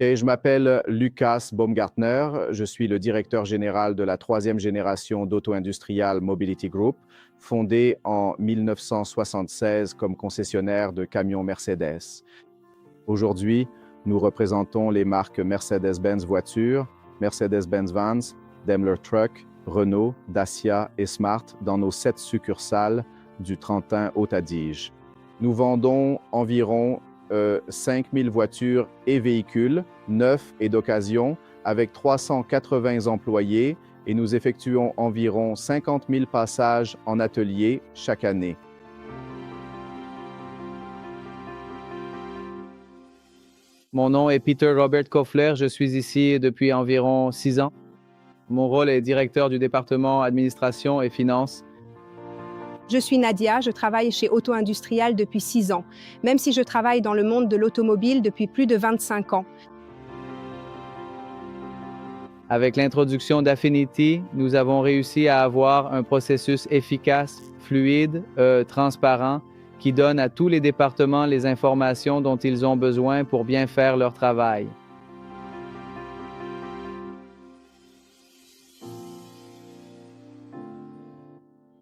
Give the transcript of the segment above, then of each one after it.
Et je m'appelle Lucas Baumgartner, je suis le directeur général de la troisième génération d'Auto-Industrial Mobility Group, fondée en 1976 comme concessionnaire de camions Mercedes. Aujourd'hui, nous représentons les marques Mercedes-Benz Voitures, Mercedes-Benz Vans, Daimler Truck, Renault, Dacia et Smart dans nos 7 succursales du Trentin Haute-Adige. Nous vendons environ 5000 voitures et véhicules, neufs et d'occasion, avec 380 employés et nous effectuons environ 50 000 passages en atelier chaque année. Mon nom est Peter Robert Koffler, je suis ici depuis environ 6 ans. Mon rôle est directeur du département administration et finances. Je suis Nadia, je travaille chez Auto-Industrial depuis 6 ans, même si je travaille dans le monde de l'automobile depuis plus de 25 ans. Avec l'introduction d'Affinity, nous avons réussi à avoir un processus efficace, fluide, transparent, qui donne à tous les départements les informations dont ils ont besoin pour bien faire leur travail.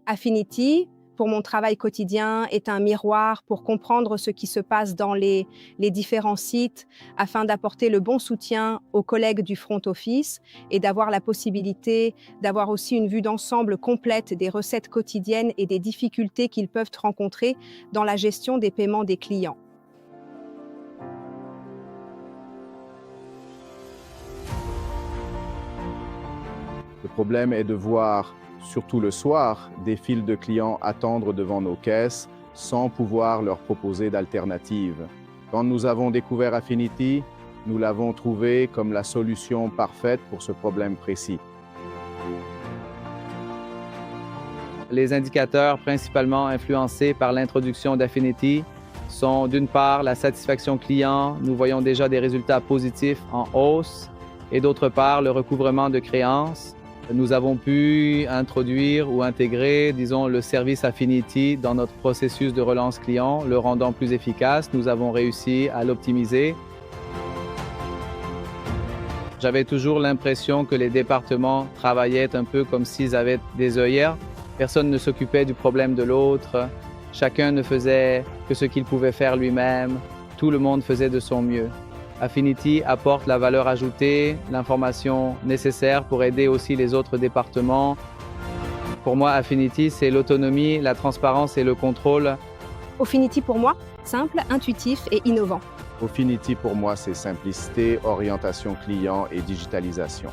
Affinity, pour mon travail quotidien, est un miroir pour comprendre ce qui se passe dans les différents sites afin d'apporter le bon soutien aux collègues du front office et d'avoir la possibilité d'avoir aussi une vue d'ensemble complète des recettes quotidiennes et des difficultés qu'ils peuvent rencontrer dans la gestion des paiements des clients. Le problème est de voir, surtout le soir, des files de clients attendre devant nos caisses sans pouvoir leur proposer d'alternatives. Quand nous avons découvert Affinity, nous l'avons trouvé comme la solution parfaite pour ce problème précis. Les indicateurs principalement influencés par l'introduction d'Affinity sont d'une part la satisfaction client, nous voyons déjà des résultats positifs en hausse, et d'autre part le recouvrement de créances. Nous avons pu introduire ou intégrer, disons, le service Affinity dans notre processus de relance client, le rendant plus efficace. Nous avons réussi à l'optimiser. J'avais toujours l'impression que les départements travaillaient un peu comme s'ils avaient des œillères. Personne ne s'occupait du problème de l'autre. Chacun ne faisait que ce qu'il pouvait faire lui-même. Tout le monde faisait de son mieux. Affinity apporte la valeur ajoutée, l'information nécessaire pour aider aussi les autres départements. Pour moi, Affinity, c'est l'autonomie, la transparence et le contrôle. Affinity pour moi, simple, intuitif et innovant. Affinity pour moi, c'est simplicité, orientation client et digitalisation.